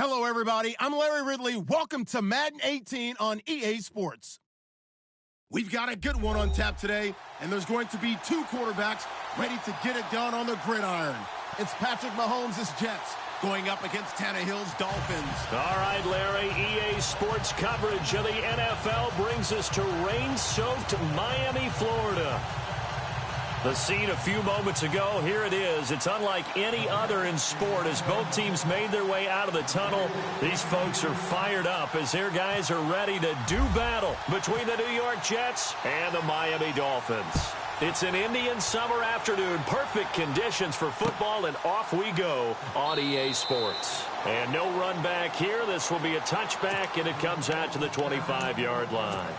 Hello, everybody. I'm Larry Ridley. Welcome to Madden 18 on EA Sports. We've got a good one on tap today, and there's going to be two quarterbacks ready to get it done on the gridiron. It's Patrick Mahomes' Jets going up against Tannehill's Dolphins. All right, Larry, EA Sports coverage of the NFL brings us to rain-soaked Miami, Florida. The scene a few moments ago, here it is. It's unlike any other in sport as both teams made their way out of the tunnel. These folks are fired up as their guys are ready to do battle between the New York Jets and the Miami Dolphins. It's an Indian summer afternoon, perfect conditions for football, and off we go on EA Sports. And no run back here. This will be a touchback, and it comes out to the 25-yard line.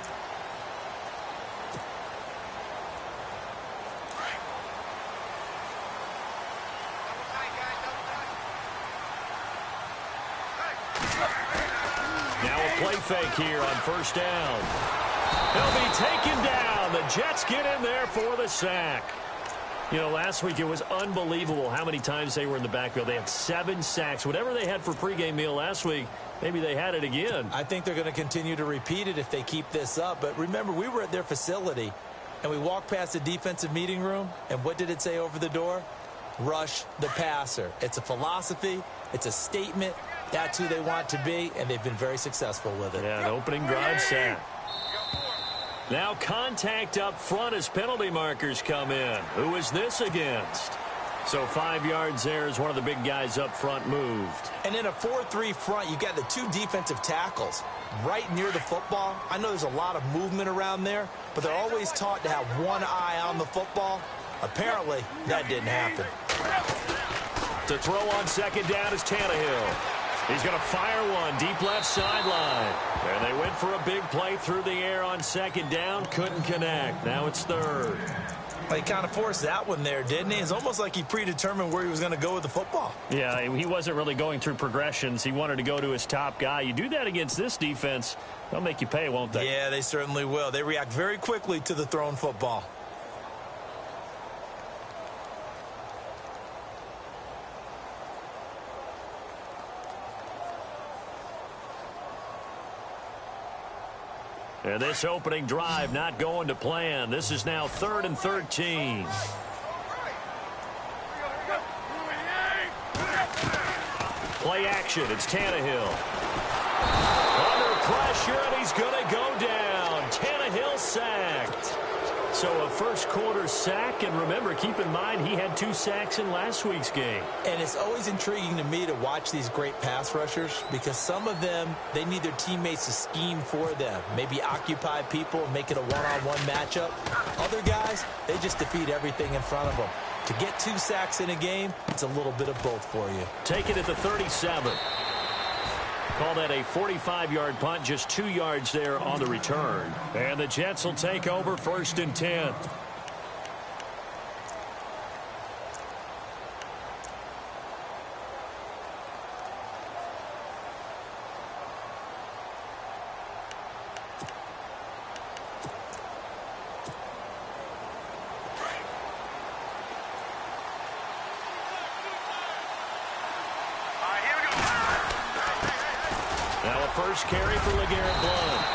Now a play fake here on first down. He'll be taken down. The Jets get in there for the sack. You know, last week it was unbelievable how many times they were in the backfield. They had 7 sacks. Whatever they had for pregame meal last week, maybe they had it again. I think they're going to continue to repeat it if they keep this up. But remember, we were at their facility, and we walked past the defensive meeting room, and what did it say over the door? Rush the passer. It's a philosophy. It's a statement. That's who they want to be, and they've been very successful with it. Yeah, an opening drive sack. Now contact up front as penalty markers come in. Who is this against? So 5 yards there as one of the big guys up front moved. And in a 4-3 front, you got the 2 defensive tackles right near the football. I know there's a lot of movement around there, but they're always taught to have one eye on the football. Apparently, that didn't happen. To throw on second down is Tannehill. He's going to fire one deep left sideline. And they went for a big play through the air on second down. Couldn't connect. Now it's third. Well, he kind of forced that one there, didn't he? It's almost like he predetermined where he was going to go with the football. Yeah, he wasn't really going through progressions. He wanted to go to his top guy. You do that against this defense, they'll make you pay, won't they? Yeah, they certainly will. They react very quickly to the thrown football. And this opening drive not going to plan. This is now 3rd and 13. Play action. It's Tannehill. Under pressure, and he's going to go down. Tannehill sacked. So a first quarter sack, and remember, keep in mind, he had 2 sacks in last week's game. And it's always intriguing to me to watch these great pass rushers because some of them, they need their teammates to scheme for them. Maybe occupy people and make it a one-on-one matchup. Other guys, they just defeat everything in front of them. To get 2 sacks in a game, it's a little bit of both for you. Take it at the 37. Call that a 45-yard punt, just 2 yards there on the return. And the Jets will take over 1st and 10. First carry for LeGarrette Blount.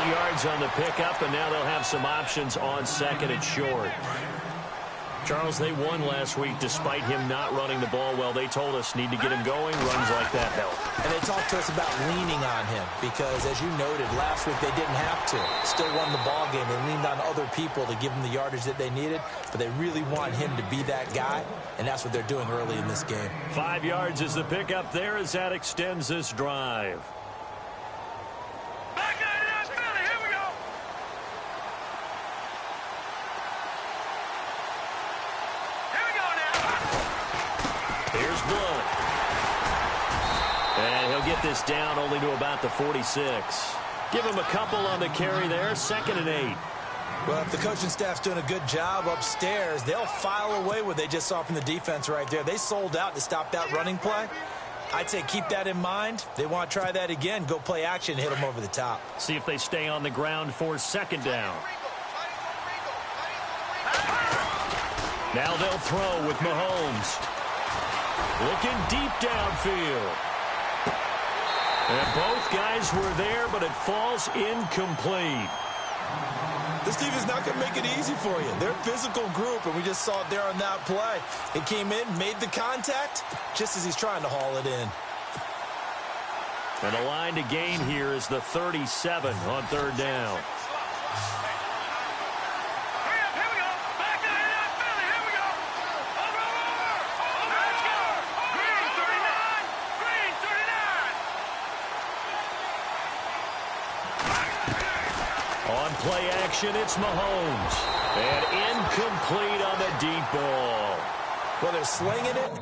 8 yards on the pickup, and now they'll have some options on second and short. Charles, they won last week despite him not running the ball well. They told us need to get him going. Runs like that help. And they talked to us about leaning on him because, as you noted, last week they didn't have to. Still won the ball game. They leaned on other people to give them the yardage that they needed, but they really want him to be that guy, and that's what they're doing early in this game. 5 yards is the pickup there as that extends this drive. Get this down only to about the 46. Give him a couple on the carry there. 2nd and 8. Well, if the coaching staff's doing a good job upstairs, they'll file away what they just saw from the defense right there. They sold out to stop that running play. I'd say keep that in mind. They want to try that again. Go play action, hit them over the top. See if they stay on the ground for 2nd down. Now they'll throw with Mahomes. Looking deep downfield. And both guys were there, but it falls incomplete. This team is not going to make it easy for you. They're a physical group, and we just saw it there on that play. He came in, made the contact, just as he's trying to haul it in. And the line to gain here is the 37 on third down. On play action, it's Mahomes. And incomplete on the deep ball. Well, they're slinging it.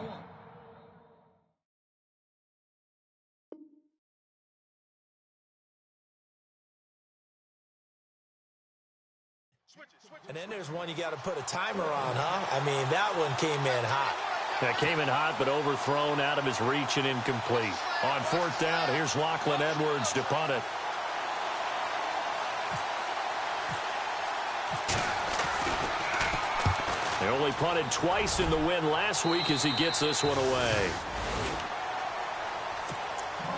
And then there's one you got to put a timer on, huh? I mean, that one came in hot. That came in hot, but overthrown out of his reach and incomplete. On fourth down, here's Lachlan Edwards to punt it. They only punted twice in the win last week as he gets this one away.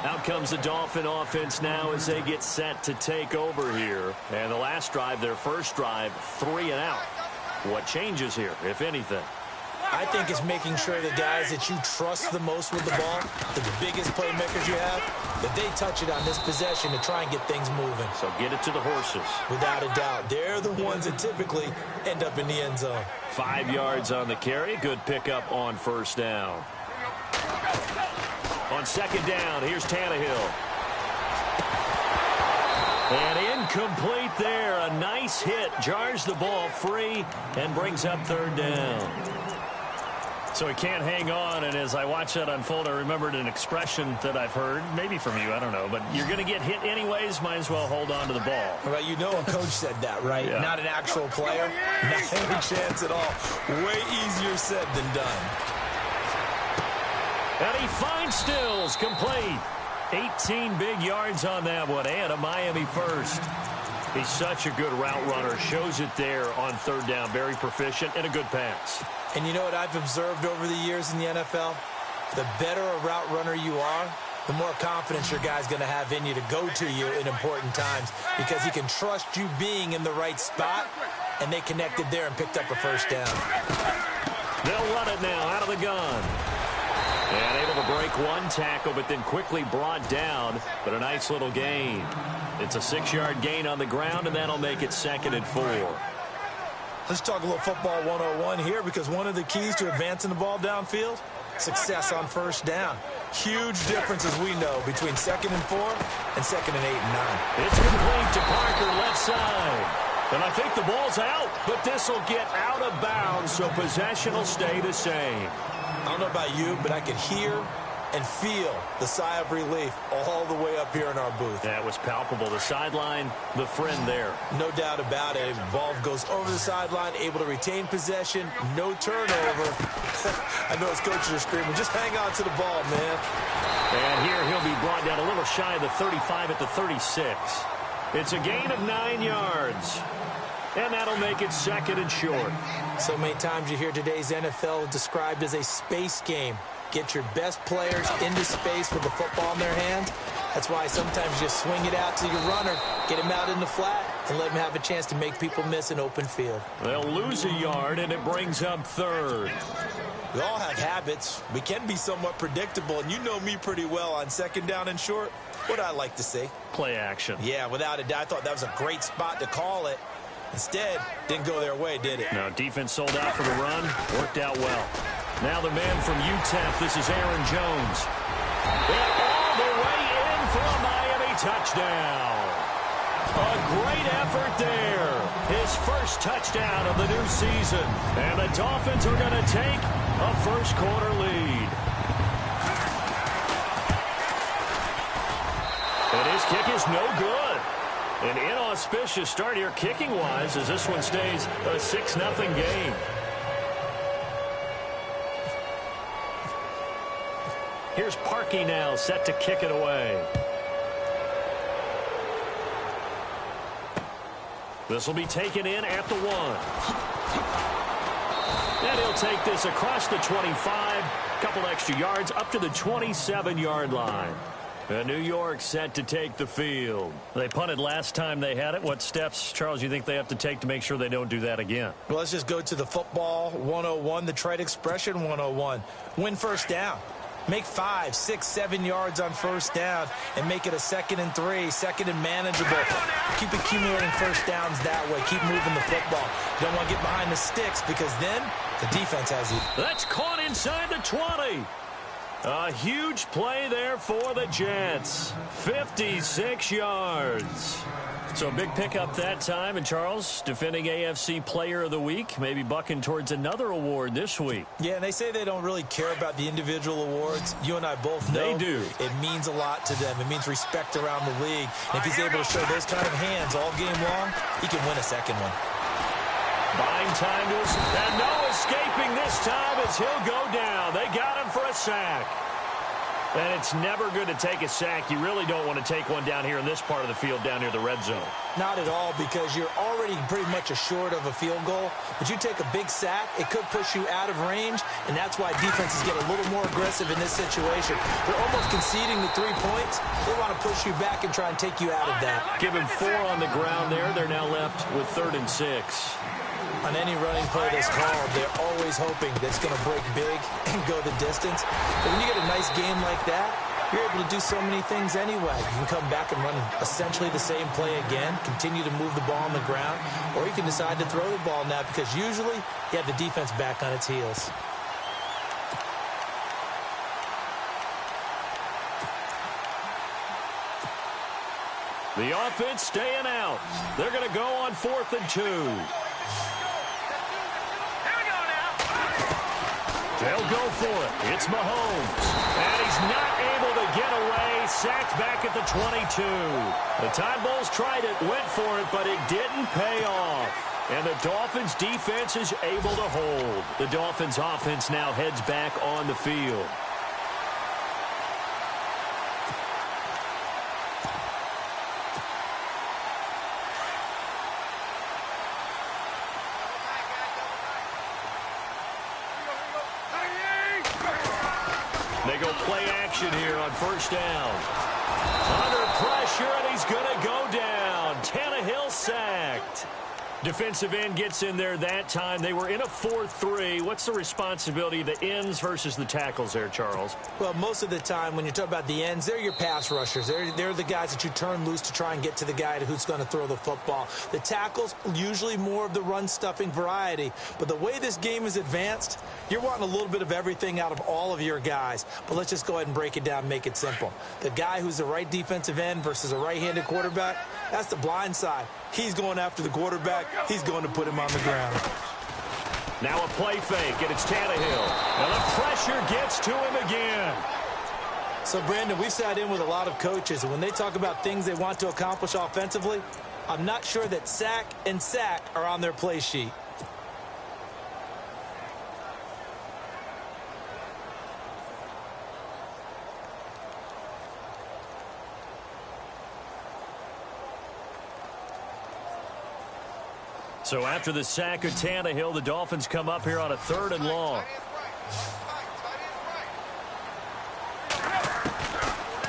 Out comes the Dolphin offense now as they get set to take over here. And the last drive, their first drive, 3 and out. What changes here, if anything? I think it's making sure the guys that you trust the most with the ball, the biggest playmakers you have, that they touch it on this possession to try and get things moving. So get it to the horses. Without a doubt. They're the ones that typically end up in the end zone. 5 yards on the carry. Good pickup on first down. On second down, here's Tannehill. And incomplete there. A nice hit. Jars the ball free and brings up third down. So he can't hang on, and as I watch that unfold, I remembered an expression that I've heard, maybe from you, I don't know, but you're going to get hit anyways, might as well hold on to the ball. Well, you know a coach said that, right? Yeah. Not an actual player. Not any chance at all. Way easier said than done. And he finds Stills, complete. 18 big yards on that one, and a Miami first. He's such a good route runner. Shows it there on third down. Very proficient and a good pass. And you know what I've observed over the years in the NFL? The better a route runner you are, the more confidence your guy's going to have in you to go to you in important times because he can trust you being in the right spot, and they connected there and picked up a first down. They'll run it now out of the gun. And able to break one tackle, but then quickly brought down, but a nice little gain. It's a 6-yard gain on the ground, and that'll make it 2nd and 4. Let's talk a little football 101 here because one of the keys to advancing the ball downfield, success on first down. Huge difference, as we know, between 2nd and 4 and 2nd and 8 and 9. It's complete to Parker, left side. And I think the ball's out, but this will get out of bounds, so possession will stay the same. I don't know about you, but I could hear and feel the sigh of relief all the way up here in our booth. That was palpable. The sideline, the friend there. No doubt about it. Ball goes over the sideline, able to retain possession, no turnover. I know his coaches are screaming, just hang on to the ball, man. And here he'll be brought down a little shy of the 35 at the 36. It's a gain of 9 yards. And that'll make it 2nd and short. So many times you hear today's NFL described as a space game. Get your best players into space with the football in their hands. That's why sometimes you just swing it out to your runner, get him out in the flat, and let him have a chance to make people miss an open field. They'll lose a yard, and it brings up 3rd. We all have habits. We can be somewhat predictable, and you know me pretty well on 2nd down and short. What I like to say? Play action. Yeah, without a doubt. I thought that was a great spot to call it. Instead, didn't go their way, did it? No, defense sold out for the run. Worked out well. Now the man from UTEP, this is Aaron Jones. And all the way in for a Miami touchdown. A great effort there. His first touchdown of the new season. And the Dolphins are going to take a first-quarter lead. And his kick is no good. An inauspicious start here kicking-wise as this one stays a 6-0 game. Here's Parkey now set to kick it away. This will be taken in at the 1. And he'll take this across the 25. Couple extra yards up to the 27-yard line. New York set to take the field. They punted last time they had it. What steps, Charles, you think they have to take to make sure they don't do that again? Well, let's just go to the football 101, the trade expression 101. Win first down. Make 5, 6, 7 yards on first down and make it a 2nd and 3, 2nd and manageable. Keep accumulating first downs that way. Keep moving the football. You don't want to get behind the sticks because then the defense has you. That's caught inside the 20. A huge play there for the Jets. 56 yards. So a big pickup that time. And Charles, defending AFC Player of the Week, maybe bucking towards another award this week. Yeah, and they say they don't really care about the individual awards. You and I both know they do. It means a lot to them. It means respect around the league. And if he's able to show those kind of hands all game long, he can win a second one. Buying time to and no escaping this time as he'll go down. They got him for a sack. And it's never good to take a sack. You really don't want to take one down here in this part of the field down near the red zone. Not at all, because you're already pretty much assured of a field goal. But you take a big sack, it could push you out of range, and that's why defenses get a little more aggressive in this situation. They're almost conceding the 3 points. They want to push you back and try and take you out of that. Give him 4 on the ground there. They're now left with 3rd and 6. On any running play that's called, they're always hoping that it's going to break big and go the distance. But when you get a nice game like that, you're able to do so many things anyway. You can come back and run essentially the same play again, continue to move the ball on the ground, or you can decide to throw the ball now because usually you have the defense back on its heels. The offense staying out. They're going to go on 4th and 2. They'll go for it. It's Mahomes. And he's not able to get away. Sacked back at the 22. The Tide Bulls tried it, went for it, but it didn't pay off. And the Dolphins defense is able to hold. The Dolphins offense now heads back on the field. They go play action here on first down. Under pressure, and he's going to go down. Tannehill sacked. Defensive end gets in there that time. They were in a 4-3. What's the responsibility of the ends versus the tackles there, Charles? Well, most of the time when you talk about the ends, they're your pass rushers. They're the guys that you turn loose to try and get to the guy who's going to throw the football. The tackles, usually more of the run-stuffing variety. But the way this game is advanced, you're wanting a little bit of everything out of all of your guys. But let's just go ahead and break it down and make it simple. The guy who's the right defensive end versus a right-handed quarterback, that's the blind side. He's going after the quarterback. He's going to put him on the ground. Now a play fake, and it's Tannehill. And the pressure gets to him again. So, Brandon, we've sat in with a lot of coaches, and when they talk about things they want to accomplish offensively, I'm not sure that sack and sack are on their play sheet. So after the sack of Tannehill, the Dolphins come up here on a 3rd and long.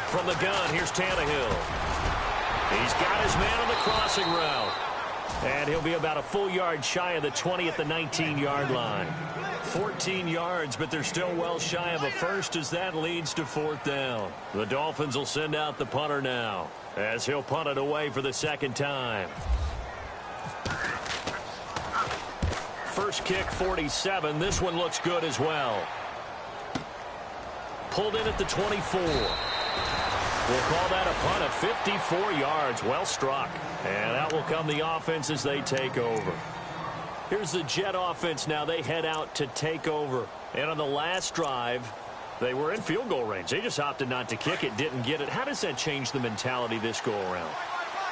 From the gun, here's Tannehill. He's got his man on the crossing route. And he'll be about a full yard shy of the 20 at the 19-yard line. 14 yards, but they're still well shy of a first as that leads to 4th down. The Dolphins will send out the punter now as he'll punt it away for the 2nd time. First kick, 47. This one looks good as well. Pulled in at the 24. We'll call that a punt of 54 yards. Well struck. And out will come the offense as they take over. Here's the Jet offense now. They head out to take over. And on the last drive, they were in field goal range. They just opted not to kick it, didn't get it. How does that change the mentality this go around?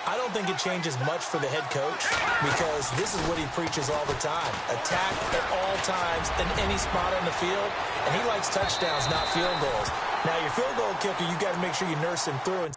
I don't think it changes much for the head coach because this is what he preaches all the time. Attack at all times in any spot on the field, and he likes touchdowns, not field goals. Now, your field goal kicker, you got to make sure you nurse him through and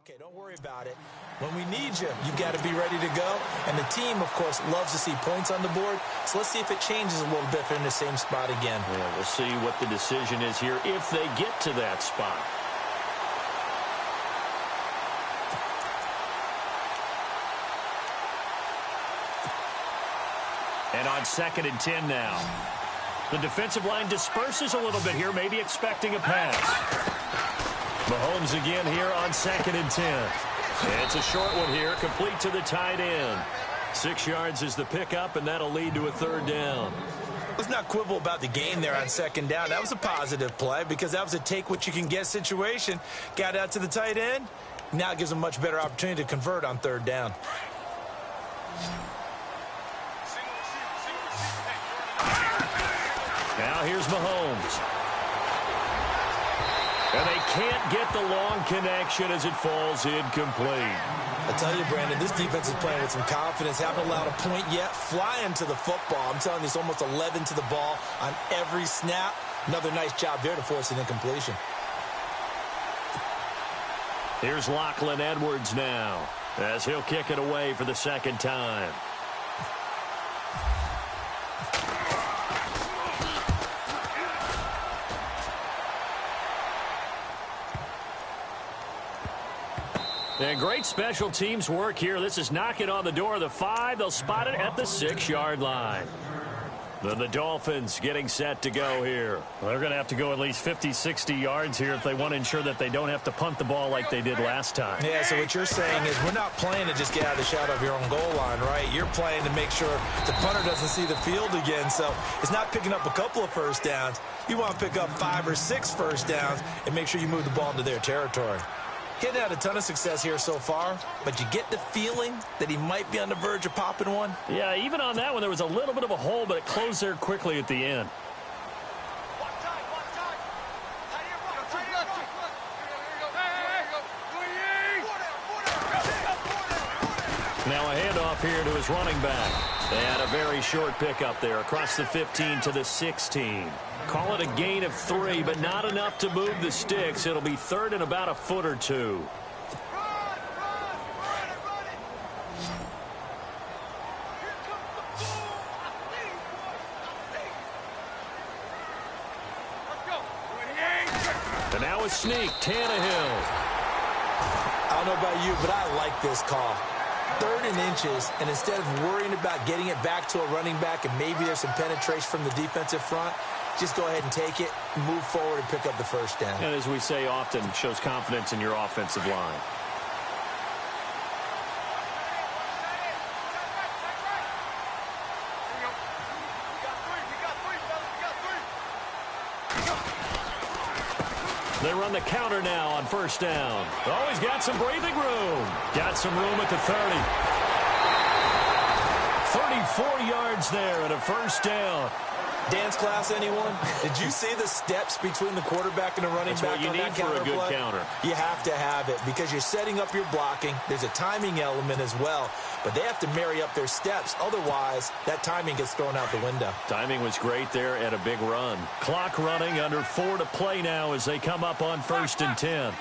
Okay, don't worry about it. When we need you, you've got to be ready to go. And the team, of course, loves to see points on the board. So let's see if it changes a little bit if they're in the same spot again. Yeah, we'll see what the decision is here if they get to that spot. And on 2nd and 10 now. The defensive line disperses a little bit here, maybe expecting a pass. Mahomes again here on 2nd and 10. It's a short one here, complete to the tight end. 6 yards is the pickup, and that'll lead to a 3rd down. Let's not quibble about the gain there on 2nd down. That was a positive play because that was a take-what-you-can-get situation. Got out to the tight end. Now it gives them a much better opportunity to convert on 3rd down. Now here's Mahomes. And they can't get the long connection as it falls incomplete. I tell you, Brandon, this defense is playing with some confidence. Haven't allowed a point yet. Flying to the football. I'm telling you, it's almost 11 to the ball on every snap. Another nice job there to force an incompletion. Here's Lachlan Edwards now as he'll kick it away for the 2nd time. And great special teams work here. This is knocking on the door of the 5. They'll spot it at the 6-yard line. Then the Dolphins getting set to go here. Well, they're going to have to go at least 50, 60 yards here if they want to ensure that they don't have to punt the ball like they did last time. Yeah, so what you're saying is we're not playing to just get out of the shadow of your own goal line, right? You're playing to make sure the punter doesn't see the field again. So it's not picking up a couple of first downs. You want to pick up 5 or 6 first downs and make sure you move the ball into their territory. Getting had a ton of success here so far, but you get the feeling that he might be on the verge of popping one. Yeah, even on that one, there was a little bit of a hole, but it closed there quickly at the end. Now a handoff here to his running back. And a very short pickup there across the 15 to the 16. Call it a gain of 3, but not enough to move the sticks. It'll be 3rd and about a foot or 2. And now a sneak, Tannehill. I don't know about you, but I like this call. 3rd and inches, and instead of worrying about getting it back to a running back and maybe there's some penetration from the defensive front, just go ahead and take it, move forward, and pick up the 1st down. And as we say often, shows confidence in your offensive line. They run the counter now on 1st down. Oh, he's got some breathing room. Got some room at the 30. 34 yards there and a 1st down. Dance class, anyone? Did you see the steps between the quarterback and the running back on that counter play? That's what you need for a good counter. You have to have it because you're setting up your blocking. There's a timing element as well, but they have to marry up their steps. Otherwise, that timing gets thrown out the window. Timing was great there at a big run. Clock running, under 4 to play now as they come up on 1st and 10.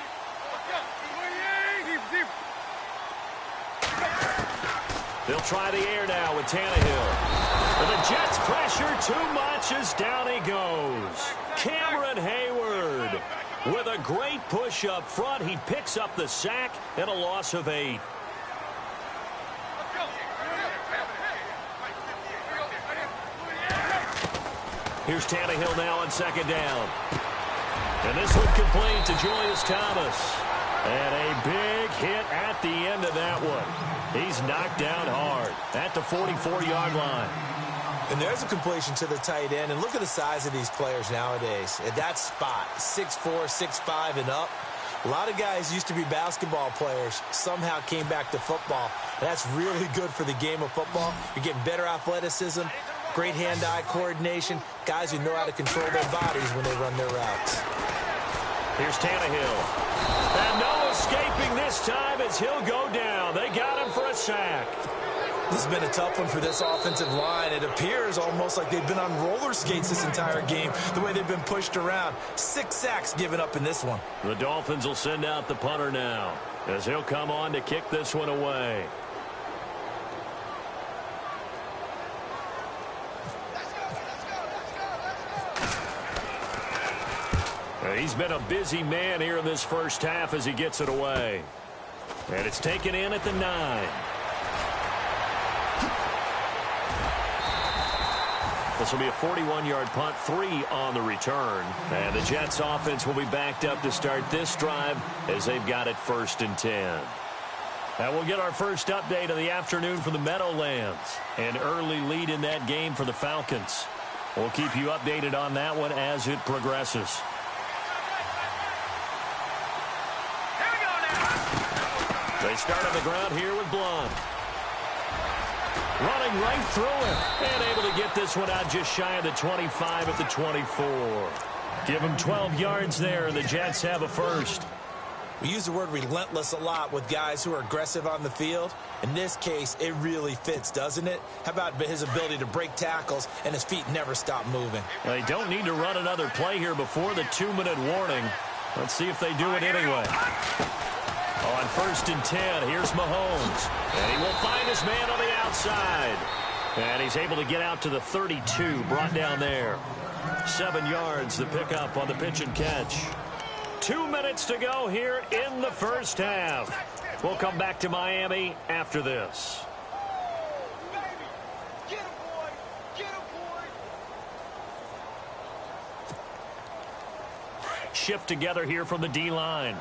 They'll try the air now with Tannehill. And the Jets pressure too much as down he goes. Cameron Hayward with a great push up front. He picks up the sack and a loss of 8. Here's Tannehill now on 2nd down. And this one complete to Julius Thomas. And a big hit at the end of that one. He's knocked down hard at the 44-yard line. And there's a completion to the tight end. And look at the size of these players nowadays. At that spot, 6'4", 6'5", and up. A lot of guys used to be basketball players, somehow came back to football. And that's really good for the game of football. You're getting better athleticism, great hand-eye coordination, guys who know how to control their bodies when they run their routes. Here's Tannehill. And no escaping this time as he'll go down. They got him for a sack. This has been a tough one for this offensive line. It appears almost like they've been on roller skates this entire game, the way they've been pushed around. 6 sacks given up in this one. The Dolphins will send out the punter now. as he'll come on to kick this one away. He's been a busy man here in this first half as he gets it away. And it's taken in at the 9. This will be a 41-yard punt, 3 on the return. And the Jets offense will be backed up to start this drive as they've got it 1st and 10. Now we'll get our first update of the afternoon from the Meadowlands. An early lead in that game for the Falcons. We'll keep you updated on that one as it progresses. They start on the ground here with Blunt. Running right through him. And able to get this one out just shy of the 25 at the 24. Give him 12 yards there, and the Jets have a first. We use the word relentless a lot with guys who are aggressive on the field. In this case, it really fits, doesn't it? How about his ability to break tackles and his feet never stop moving? They don't need to run another play here before the 2-minute warning. Let's see if they do it anyway. On 1st and 10, here's Mahomes. And he will find his man on the outside. And he's able to get out to the 32, brought down there. 7 yards, the pickup on the pitch and catch. 2 minutes to go here in the first half. We'll come back to Miami after this. Shift together here from the D-line.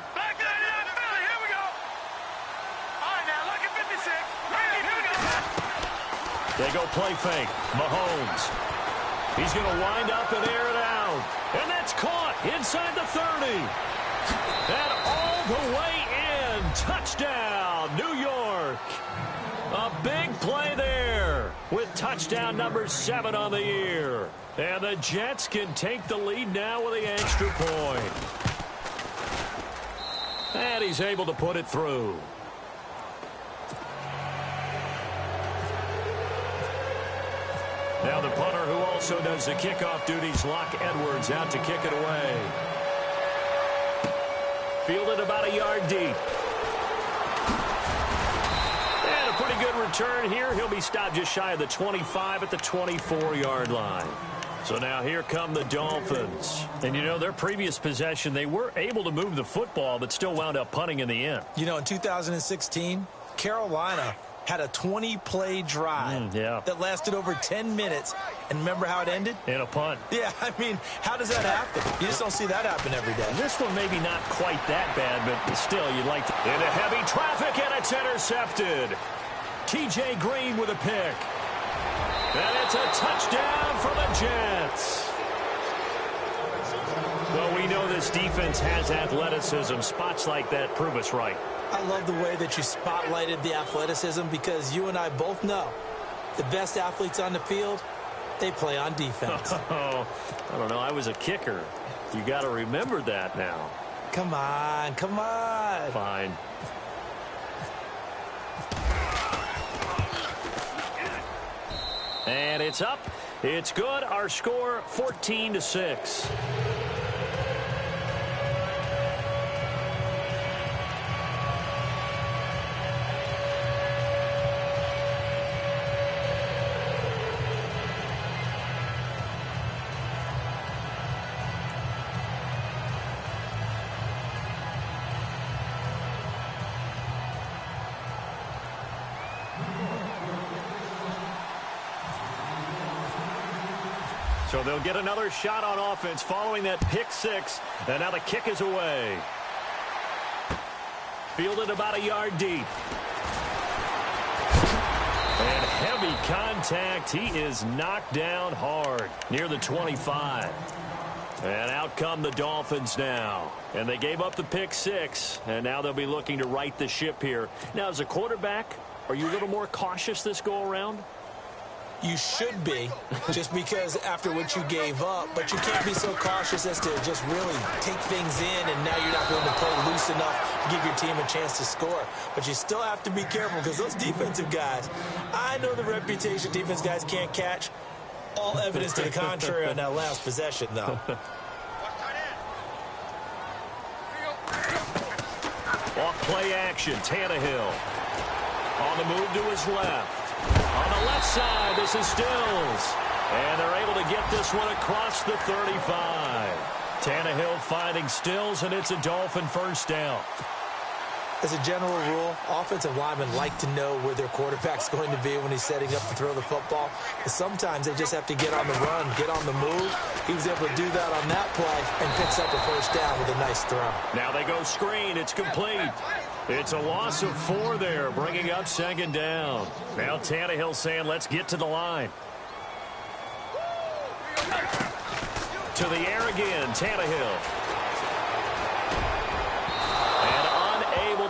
They go play fake. Mahomes. He's going to wind up and air it out. And that's caught inside the 30. And all the way in. Touchdown, New York. A big play there with touchdown number 7 on the year. And the Jets can take the lead now with the extra point. And he's able to put it through. Now the punter who also does the kickoff duties, Locke Edwards, out to kick it away. Fielded about a yard deep. And a pretty good return here. He'll be stopped just shy of the 25 at the 24-yard line. So now here come the Dolphins. And, you know, their previous possession, they were able to move the football, but still wound up punting in the end. You know, in 2016, Carolina had a 20-play drive that lasted over 10 minutes. And remember how it ended? In a punt. Yeah, I mean, how does that happen? You just don't see that happen every day. This one maybe not quite that bad, but still, you'd like to. Into heavy traffic, and it's intercepted. T.J. Green with a pick. And it's a touchdown for the Jets. Well, we know this defense has athleticism. Spots like that prove us right. I love the way that you spotlighted the athleticism because you and I both know the best athletes on the field, they play on defense. I don't know. I was a kicker. You got to remember that now. Come on, come on. Fine. And it's up. It's good. Our score 14-6. So they'll get another shot on offense following that pick six. And now the kick is away. Fielded about a yard deep. And heavy contact. He is knocked down hard near the 25. And out come the Dolphins now. And they gave up the pick six. And now they'll be looking to right the ship here. Now, as a quarterback, are you a little more cautious this go around? You should be, just because after what you gave up, but you can't be so cautious as to just really take things in, and now you're not going to play loose enough to give your team a chance to score. But you still have to be careful because those defensive guys, I know the reputation defense guys can't catch. All evidence to the contrary on that last possession, though. Off play action, Tannehill. On the move to his left. On the left side, this is Stills. And they're able to get this one across the 35. Tannehill finding Stills, and it's a Dolphin first down. As a general rule, offensive linemen like to know where their quarterback's going to be when he's setting up to throw the football. But sometimes they just have to get on the run, get on the move. He was able to do that on that play and picks up a first down with a nice throw. Now they go screen. It's complete. It's a loss of 4 there, bringing up second down. Now Tannehill saying, let's get to the line. To the air again, Tannehill.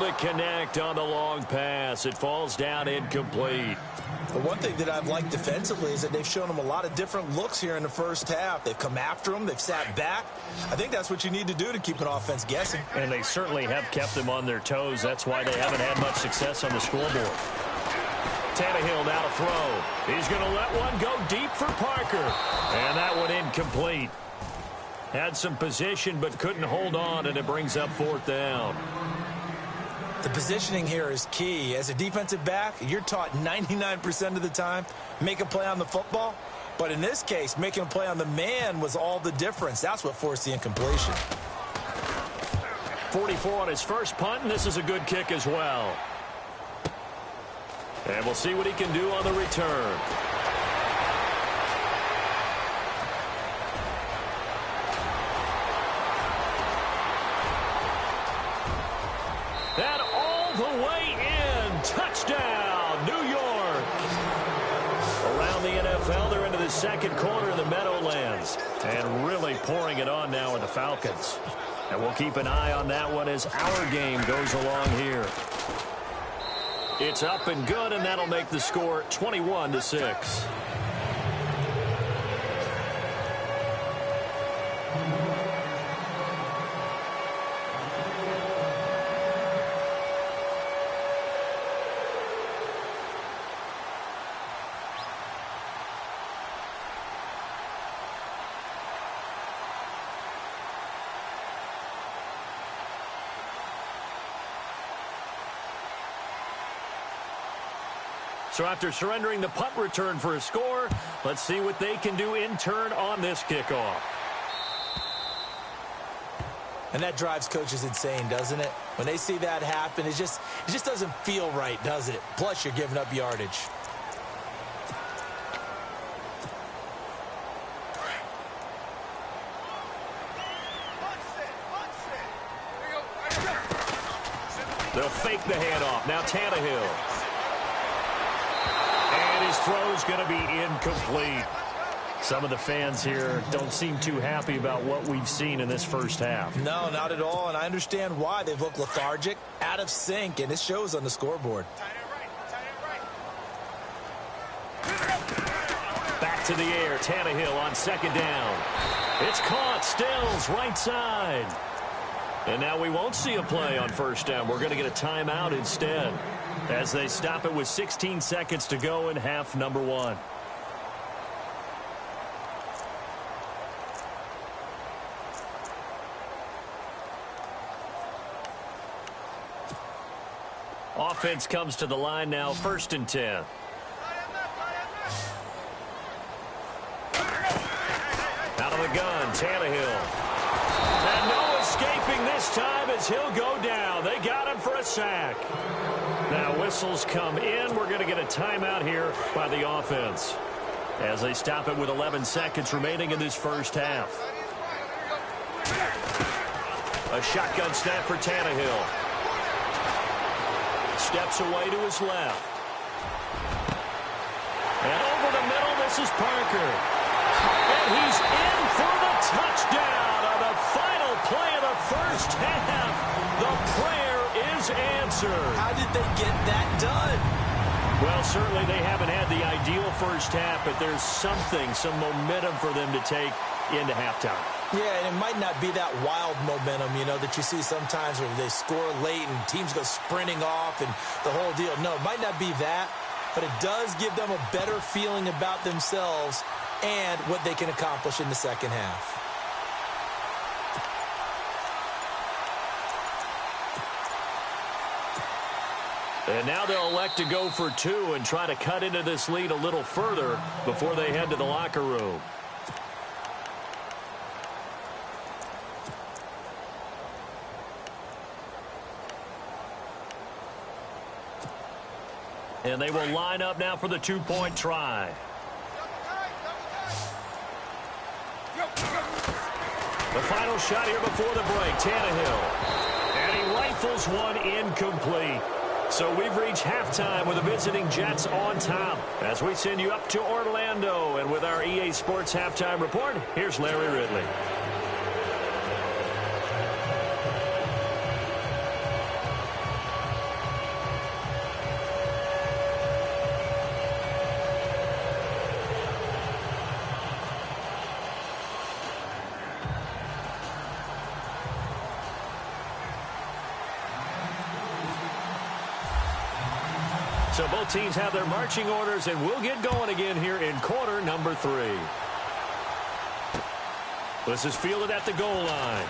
To connect on the long pass. It falls down incomplete. The one thing that I've liked defensively is that they've shown them a lot of different looks here in the first half. They've come after them. They've sat back. I think that's what you need to do to keep an offense guessing. And they certainly have kept them on their toes. That's why they haven't had much success on the scoreboard. Tannehill now to throw. He's going to let one go deep for Parker. And that one incomplete. Had some position but couldn't hold on, and it brings up 4th down. The positioning here is key. As a defensive back, you're taught 99% of the time, make a play on the football. But in this case, making a play on the man was all the difference. That's what forced the incompletion. 44 on his first punt, and this is a good kick as well. And we'll see what he can do on the return. That all the way in. Touchdown, New York. Around the NFL, they're into the second quarter of the Meadowlands. And really pouring it on now are the Falcons. And we'll keep an eye on that one as our game goes along here. It's up and good, and that'll make the score 21-6. So after surrendering the punt return for a score, let's see what they can do in turn on this kickoff. And that drives coaches insane, doesn't it? When they see that happen, it just doesn't feel right, does it? Plus, you're giving up yardage. They'll fake the handoff. Now Tannehill. And his throw's going to be incomplete. Some of the fans here don't seem too happy about what we've seen in this first half. No, not at all, and I understand why. They've looked lethargic, out of sync, and it shows on the scoreboard. Back to the air, Tannehill on second down. It's caught, Stills, right side. And now we won't see a play on first down. We're going to get a timeout instead as they stop it with 16 seconds to go in half number 1. Offense comes to the line now, 1st and 10. Out of the gun, Tannehill. And no escaping this time as he'll go down. They got him for a sack. Now whistles come in. We're going to get a timeout here by the offense as they stop it with 11 seconds remaining in this first half. A shotgun snap for Tannehill. Steps away to his left. And over the middle, this is Parker. And he's in for the touchdown on the final play of the first half. The prayer is answered. How did they get that done? Well, certainly they haven't had the ideal first half, but there's something, some momentum for them to take into halftime. Yeah, and it might not be that wild momentum, you know, that you see sometimes where they score late and teams go sprinting off and the whole deal. No, it might not be that, but it does give them a better feeling about themselves and what they can accomplish in the second half. And now they'll elect to go for 2 and try to cut into this lead a little further before they head to the locker room. And they will line up now for the 2-point try. The final shot here before the break, Tannehill. And he rifles one incomplete. So we've reached halftime with the visiting Jets on top. As we send you up to Orlando, and with our EA Sports Halftime Report, here's Larry Ridley. So both teams have their marching orders, and we'll get going again here in quarter number 3. This is fielded at the goal line.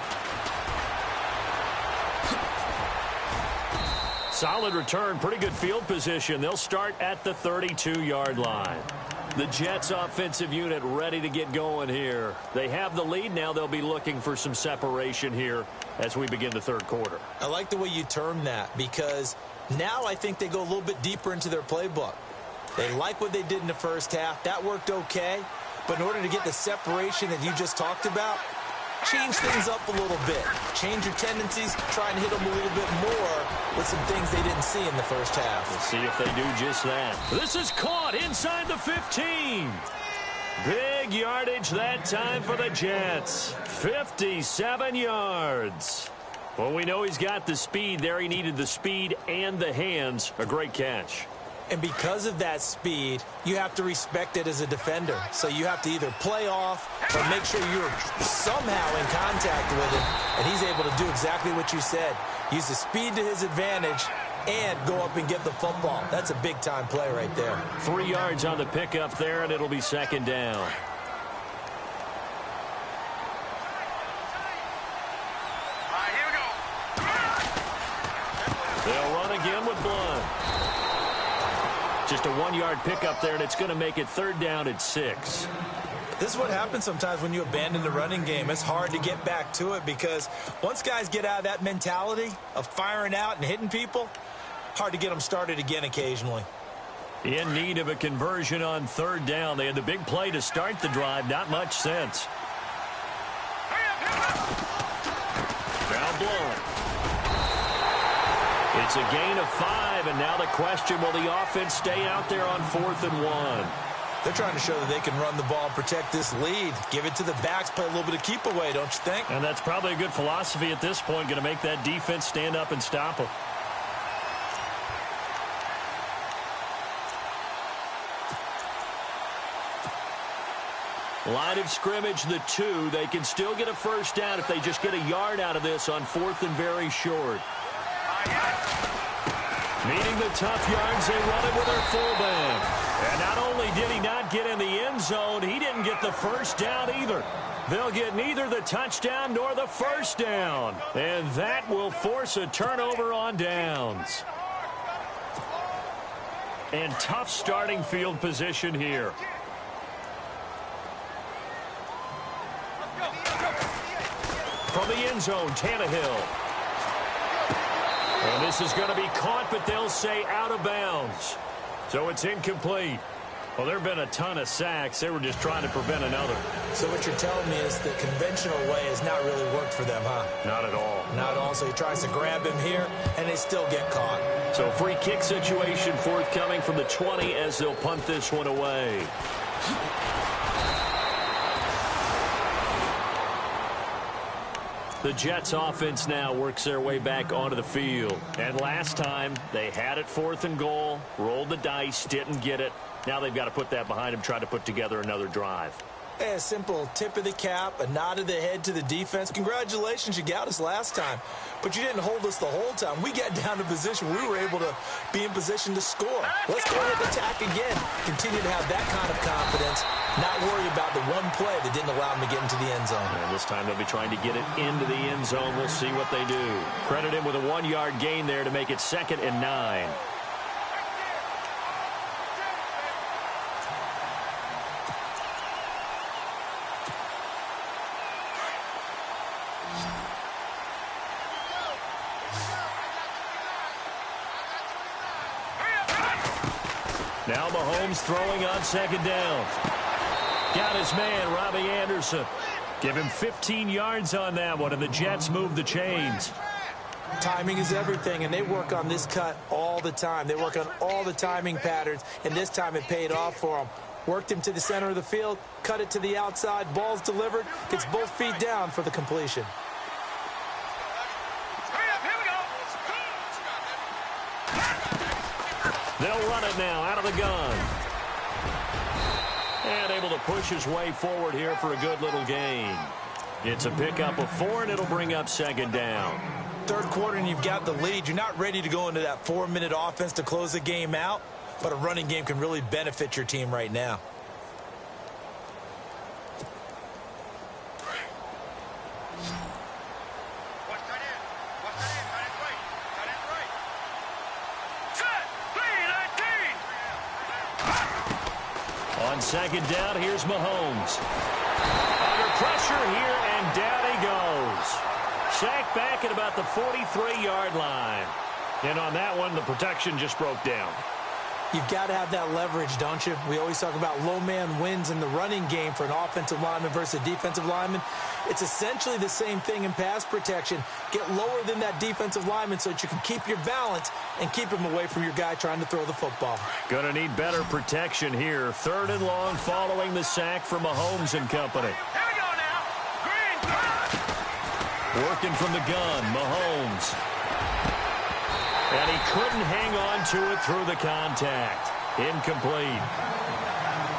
Solid return, pretty good field position. They'll start at the 32-yard line. The Jets offensive unit ready to get going here. They have the lead. Now they'll be looking for some separation here as we begin the third quarter. I like the way you term that, because now I think they go a little bit deeper into their playbook. They like what they did in the first half. That worked okay. But in order to get the separation that you just talked about, change things up a little bit. Change your tendencies. Try and hit them a little bit more with some things they didn't see in the first half. We'll see if they do just that. This is caught inside the 15. Big yardage that time for the Jets. 57 yards. Well, we know he's got the speed there. He needed the speed and the hands. A great catch. And because of that speed, you have to respect it as a defender. So you have to either play off or make sure you're somehow in contact with him. And he's able to do exactly what you said. Use the speed to his advantage and go up and get the football. That's a big-time play right there. 3 yards on the pickup there, and it'll be second down. They'll run again with Blunt. Just a 1-yard pickup there, and it's going to make it third down at 6. This is what happens sometimes when you abandon the running game. It's hard to get back to it because once guys get out of that mentality of firing out and hitting people, hard to get them started again occasionally. In need of a conversion on third down. They had the big play to start the drive. Not much sense. Now Blunt. It's a gain of 5, and now the question, will the offense stay out there on 4th and 1? They're trying to show that they can run the ball and protect this lead. Give it to the backs, play a little bit of keep away, don't you think? And that's probably a good philosophy at this point, going to make that defense stand up and stop them. Line of scrimmage, the 2. They can still get a first down if they just get a yard out of this on 4th and very short. Needing the tough yards, they run it with their fullback. And not only did he not get in the end zone, he didn't get the first down either. They'll get neither the touchdown nor the first down. And that will force a turnover on downs. And tough starting field position here. From the end zone, Tannehill. And this is going to be caught, but they'll say out of bounds. So it's incomplete. Well, there have been a ton of sacks. They were just trying to prevent another. So what you're telling me is the conventional way has not really worked for them, huh? Not at all. Not at all. So he tries to grab him here, and they still get caught. So free kick situation forthcoming from the 20 as they'll punt this one away. The Jets offense now works their way back onto the field. And last time, they had it 4th and goal, rolled the dice, didn't get it. Now they've got to put that behind them, try to put together another drive. Hey, a simple tip of the cap, a nod of the head to the defense. Congratulations, you got us last time. But you didn't hold us the whole time. We got down to position. We were able to be in position to score. Let's go ahead and attack again. Continue to have that kind of confidence. Not worry about the one play that didn't allow them to get into the end zone. And this time they'll be trying to get it into the end zone. We'll see what they do. Credit him with a 1-yard gain there to make it 2nd and 9. Now Mahomes throwing on second down. Got his man, Robbie Anderson. Give him 15 yards on that one, and the Jets move the chains. Timing is everything, and they work on this cut all the time. They work on all the timing patterns, and this time it paid off for them. Worked him to the center of the field, cut it to the outside, ball's delivered, gets both feet down for the completion. They'll run it now out of the gun. And able to push his way forward here for a good little gain. It's a pickup of 4, and it'll bring up second down. Third quarter, and you've got the lead. You're not ready to go into that 4-minute offense to close the game out, but a running game can really benefit your team right now. On second down, here's Mahomes. Under pressure here, and down he goes. Sacked back at about the 43-yard line. And on that one, the protection just broke down. You've got to have that leverage, don't you? We always talk about low man wins in the running game for an offensive lineman versus a defensive lineman. It's essentially the same thing in pass protection. Get lower than that defensive lineman so that you can keep your balance and keep him away from your guy trying to throw the football. Going to need better protection here. 3rd and long following the sack from Mahomes and company. Here we go now. Green. Working from the gun, Mahomes. And he couldn't hang on to it through the contact. Incomplete.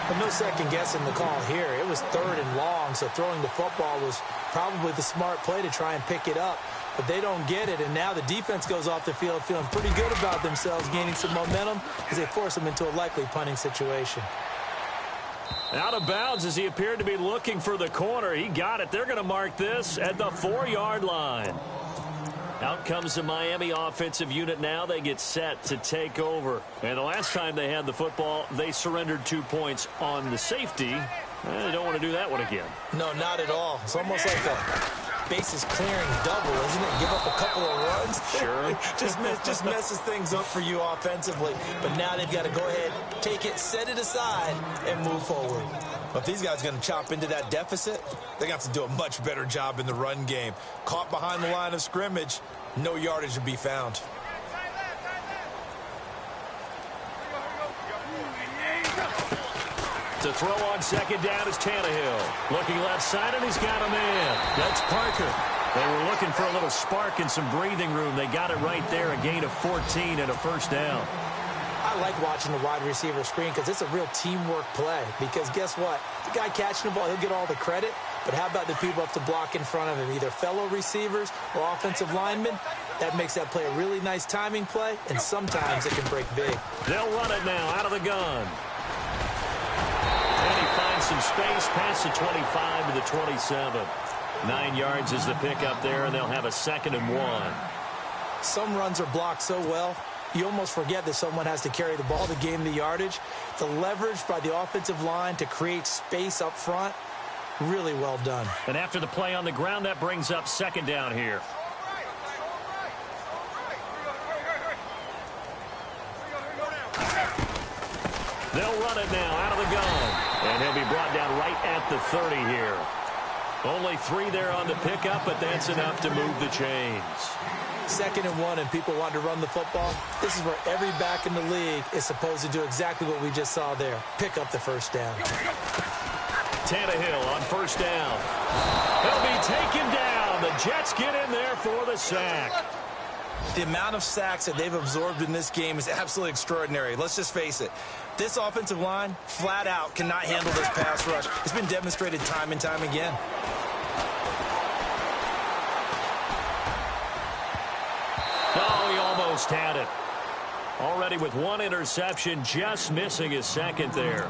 But no second guessing the call here. It was 3rd and long, so throwing the football was probably the smart play to try and pick it up. But they don't get it, and now the defense goes off the field feeling pretty good about themselves, gaining some momentum as they force them into a likely punting situation. Out of bounds as he appeared to be looking for the corner. He got it. They're going to mark this at the 4-yard line. Out comes the Miami offensive unit now. They get set to take over. And the last time they had the football, they surrendered 2 points on the safety. They don't want to do that one again. No, not at all. It's almost like a bases clearing double, isn't it? Give up a couple of runs. Sure. just messes things up for you offensively. But now they've got to go ahead, take it, set it aside, and move forward. But if these guys are going to chop into that deficit, they're going to have to do a much better job in the run game. Caught behind the line of scrimmage, no yardage to be found. To throw on second down is Tannehill. Looking left side, and he's got a man. That's Parker. They were looking for a little spark and some breathing room. They got it right there, a gain of 14 and a first down. I like watching the wide receiver screen because it's a real teamwork play. Because guess what? The guy catching the ball, he'll get all the credit. But how about the people up to block in front of him, either fellow receivers or offensive linemen? That makes that play a really nice timing play, and sometimes it can break big. They'll run it now out of the gun. And he finds some space past the 25 to the 27. 9 yards is the pickup there, and they'll have a 2nd and 1. Some runs are blocked so well, you almost forget that someone has to carry the ball to gain the yardage. The leverage by the offensive line to create space up front, really well done. And after the play on the ground, that brings up 2nd down here. They'll run it now out of the gun. And he'll be brought down right at the 30 here. Only 3 there on the pickup, but that's enough to move the chains. 2nd and 1, and people want to run the football. This is where every back in the league is supposed to do exactly what we just saw there. Pick up the first down. Tannehill on first down. He'll be taken down. The Jets get in there for the sack. The amount of sacks that they've absorbed in this game is absolutely extraordinary. Let's just face it. This offensive line, flat out, cannot handle this pass rush. It's been demonstrated time and time again. Oh, he almost had it. Already with 1 interception, just missing his 2nd there.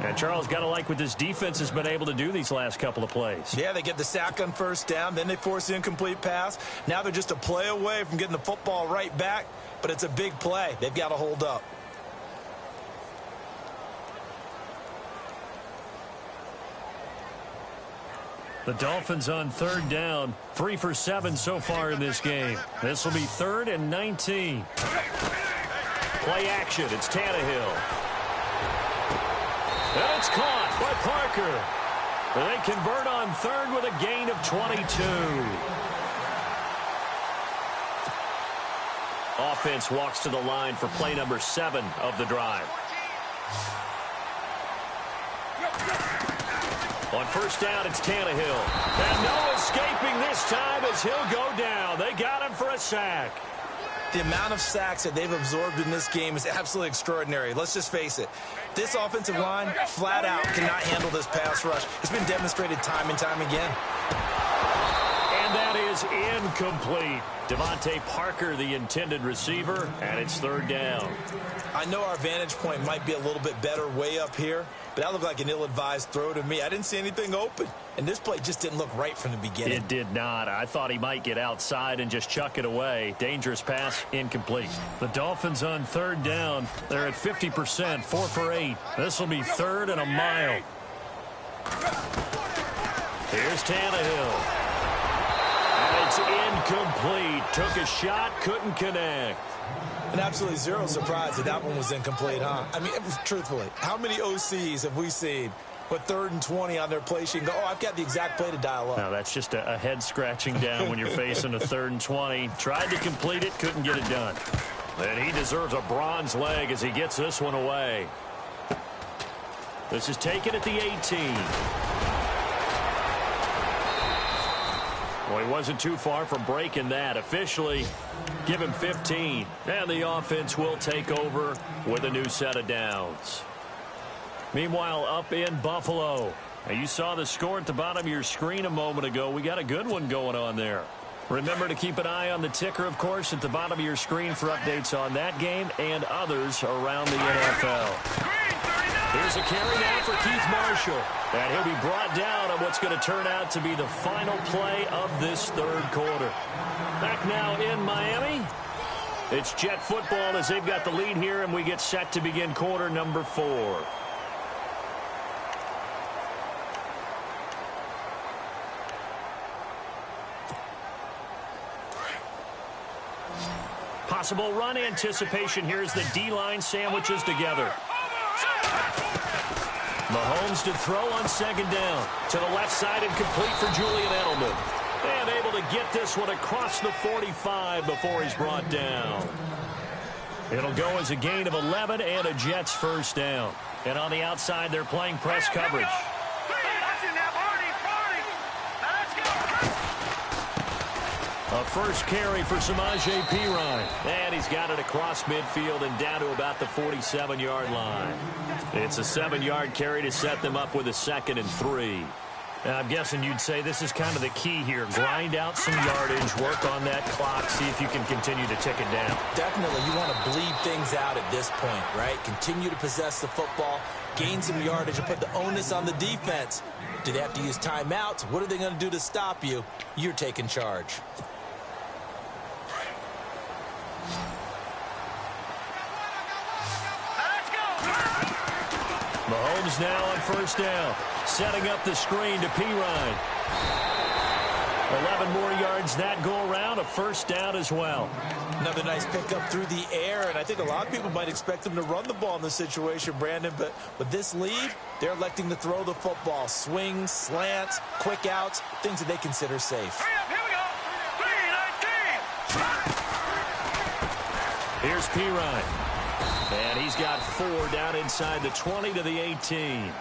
And Charles, got to like what this defense has been able to do these last couple of plays. Yeah, they get the sack on first down, then they force the incomplete pass. Now they're just a play away from getting the football right back, but it's a big play. They've got to hold up. The Dolphins on 3rd down, 3 for 7 so far in this game. This will be 3rd and 19. Play action. It's Tannehill. And it's caught by Parker. They convert on third with a gain of 22. Offense walks to the line for play number 7 of the drive. On first down, it's Tannehill. And no escaping this time as he'll go down. They got him for a sack. The amount of sacks that they've absorbed in this game is absolutely extraordinary. Let's just face it. This offensive line, flat out, cannot handle this pass rush. It's been demonstrated time and time again. And that is incomplete. Devontae Parker, the intended receiver, and it's third down. I know our vantage point might be a little bit better way up here, but that looked like an ill-advised throw to me. I didn't see anything open, and this play just didn't look right from the beginning. It did not. I thought he might get outside and just chuck it away. Dangerous pass, incomplete. The Dolphins on third down. They're at 50%, 4 for 8. This will be third and a mile. Here's Tannehill. And it's incomplete. Took a shot, couldn't connect. And absolutely zero surprise that that one was incomplete, huh? I mean, truthfully, how many OCs have we seen with 3rd and 20 on their play sheet and go, oh, I've got the exact play to dial up? No, that's just a head scratching down when you're facing a 3rd and 20. Tried to complete it, couldn't get it done. And he deserves a bronze leg as he gets this one away. This is taken at the 18. Well, he wasn't too far from breaking that. Officially, give him 15. And the offense will take over with a new set of downs. Meanwhile, up in Buffalo. Now, you saw the score at the bottom of your screen a moment ago. We got a good one going on there. Remember to keep an eye on the ticker, of course, at the bottom of your screen for updates on that game and others around the NFL. Here's a carry now for Keith Marshall. And he'll be brought down on what's going to turn out to be the final play of this third quarter. Back now in Miami. It's Jet football as they've got the lead here, and we get set to begin quarter number 4. Possible run anticipation. Here's the D-line sandwiches together. Mahomes to throw on second down. To the left side and complete for Julian Edelman. And able to get this one across the 45 before he's brought down. It'll go as a gain of 11 and a Jets first down. And on the outside, they're playing press coverage. A first carry for Samaje Perine. And he's got it across midfield and down to about the 47-yard line. It's a 7-yard carry to set them up with a 2nd and 3. I'm guessing you'd say this is kind of the key here. Grind out some yardage, work on that clock, see if you can continue to tick it down. Definitely. You want to bleed things out at this point, right? Continue to possess the football, gain some yardage, and put the onus on the defense. Do they have to use timeouts? What are they going to do to stop you? You're taking charge. Mahomes now on first down. Setting up the screen to Perine. 11 more yards that go around. A first down as well. Another nice pickup through the air, and I think a lot of people might expect him to run the ball in this situation, Brandon, but with this lead, they're electing to throw the football. Swings, slants, quick outs, things that they consider safe. Here we go. 3-19. Here's Perine. And he's got 4 down inside the 20 to the 18.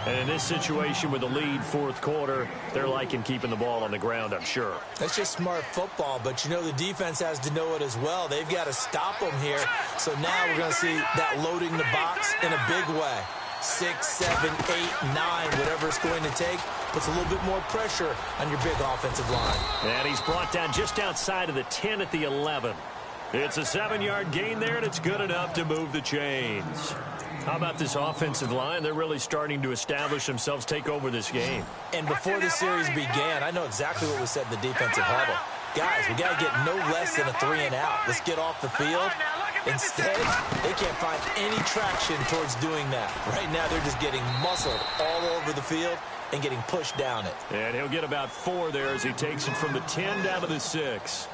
And in this situation with the lead fourth quarter, they're liking keeping the ball on the ground, I'm sure. That's just smart football, but you know the defense has to know it as well. They've got to stop them here. So now we're going to see that loading the box in a big way. 6, 7, 8, 9, whatever it's going to take, puts a little bit more pressure on your big offensive line. And he's brought down just outside of the 10 at the 11. It's a 7-yard gain there, and it's good enough to move the chains. How about this offensive line? They're really starting to establish themselves, take over this game. And before the series began, I know exactly what was said in the defensive huddle. Guys, we got to get no less than a 3-and-out. Let's get off the field. Instead, they can't find any traction towards doing that. Right now, they're just getting muscled all over the field and getting pushed down it. And he'll get about 4 there as he takes it from the 10 down to the 6.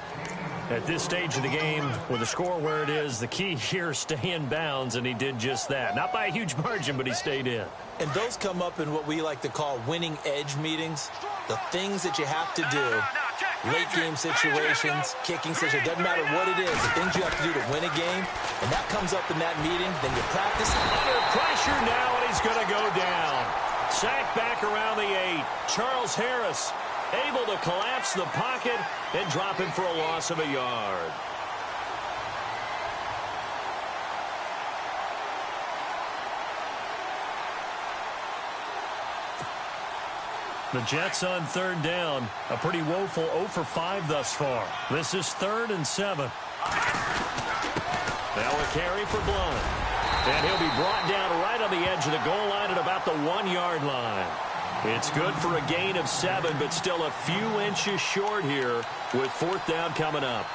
At this stage of the game, with the score where it is, the key here is stay in bounds, and he did just that. Not by a huge margin, but he stayed in. And those come up in what we like to call winning edge meetings. The things that you have to do, late game situations, kicking situations, doesn't matter what it is, the things you have to do to win a game, and that comes up in that meeting, then you practice. Under pressure now, and he's going to go down. Sacked back around the 8. Charles Harris able to collapse the pocket and drop him for a loss of a yard. The Jets on third down. A pretty woeful 0 for 5 thus far. This is 3rd and 7. Now a carry for Blunt. And he'll be brought down right on the edge of the goal line at about the 1-yard line. It's good for a gain of 7, but still a few inches short here with 4th down coming up.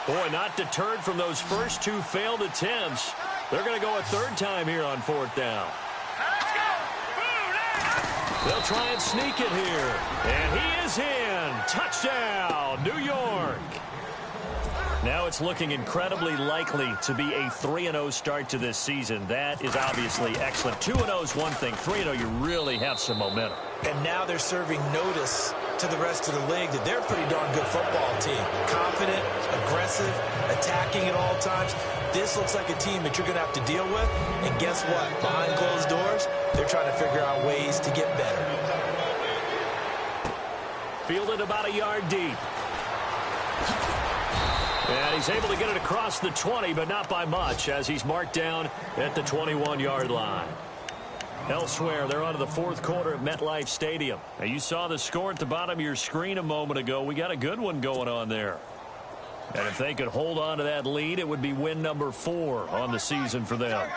Boy, not deterred from those first 2 failed attempts. They're going to go a 3rd time here on 4th down. They'll try and sneak it here. And he is in. Touchdown, New York. Now it's looking incredibly likely to be a 3-0 start to this season. That is obviously excellent. 2-0 is one thing. 3-0, you really have some momentum. And now they're serving notice to the rest of the league that they're a pretty darn good football team. Confident, aggressive, attacking at all times. This looks like a team that you're going to have to deal with. And guess what? Behind closed doors, they're trying to figure out ways to get better. Fielded about a yard deep. And he's able to get it across the 20, but not by much, as he's marked down at the 21-yard line. Elsewhere, they're on to the 4th quarter at MetLife Stadium. Now, you saw the score at the bottom of your screen a moment ago. We got a good one going on there. And if they could hold on to that lead, it would be win number 4 on the season for them.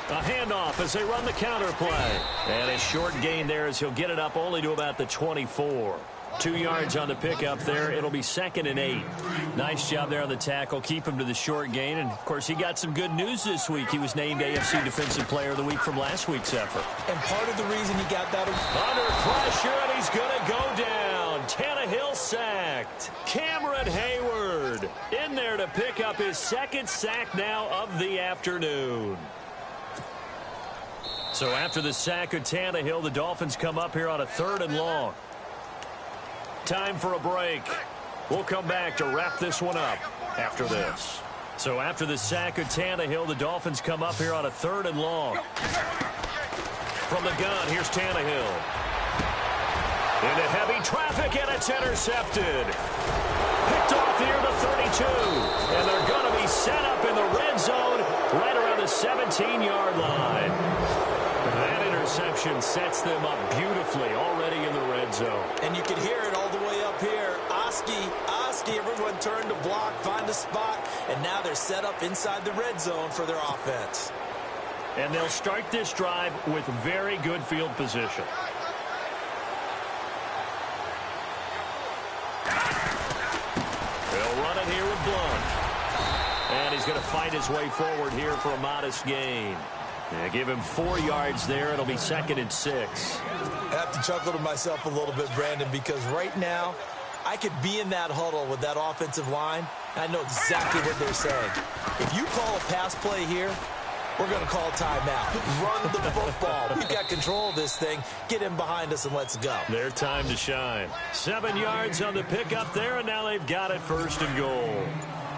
A handoff as they run the counter play. And a short gain there as he'll get it up only to about the 24. 2 yards on the pickup there. It'll be 2nd and 8. Nice job there on the tackle. Keep him to the short gain. And, of course, he got some good news this week. He was named AFC Defensive Player of the Week from last week's effort. And part of the reason he got that... Under pressure, and he's going to go down. Tannehill sacked. Cameron Hayward in there to pick up his 2nd sack now of the afternoon. So after the sack of Tannehill, the Dolphins come up here on a 3rd and long. Time for a break. We'll come back to wrap this one up after this. So after the sack of Tannehill, the Dolphins come up here on a 3rd and long. From the gun, here's Tannehill. Into heavy traffic, and it's intercepted. Picked off near the 32. And they're going to be set up in the red zone right around the 17-yard line. That interception sets them up beautifully already in the red zone. And you can hear it all the way up here. Oski, everyone turned to block, find a spot, and now they're set up inside the red zone for their offense. And they'll start this drive with very good field position. They'll run it here with Blunt. And he's going to fight his way forward here for a modest gain. Yeah, give him 4 yards there. It'll be 2nd and 6. I have to chuckle to myself a little bit, Brandon, because right now I could be in that huddle with that offensive line, and I know exactly what they're saying. If you call a pass play here, we're going to call timeout. Run the football. We've got control of this thing. Get him behind us and let's go. Their time to shine. 7 yards on the pickup there, and now they've got it 1st and goal.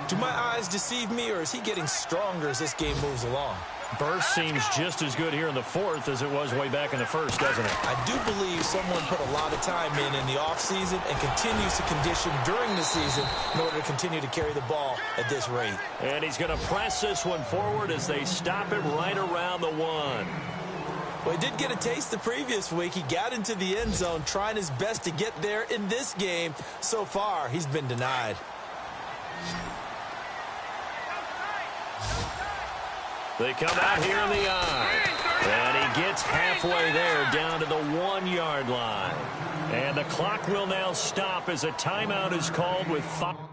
Do my eyes deceive me, or is he getting stronger as this game moves along? Burst seems just as good here in the 4th as it was way back in the 1st, doesn't it? I do believe someone put a lot of time in the offseason and continues to condition during the season in order to continue to carry the ball at this rate. And he's going to press this one forward as they stop him right around the 1. Well, he did get a taste the previous week. He got into the end zone trying his best to get there in this game. So far, he's been denied. They come out here in the eye. And he gets halfway there, down to the 1-yard line. And the clock will now stop as a timeout is called with 5.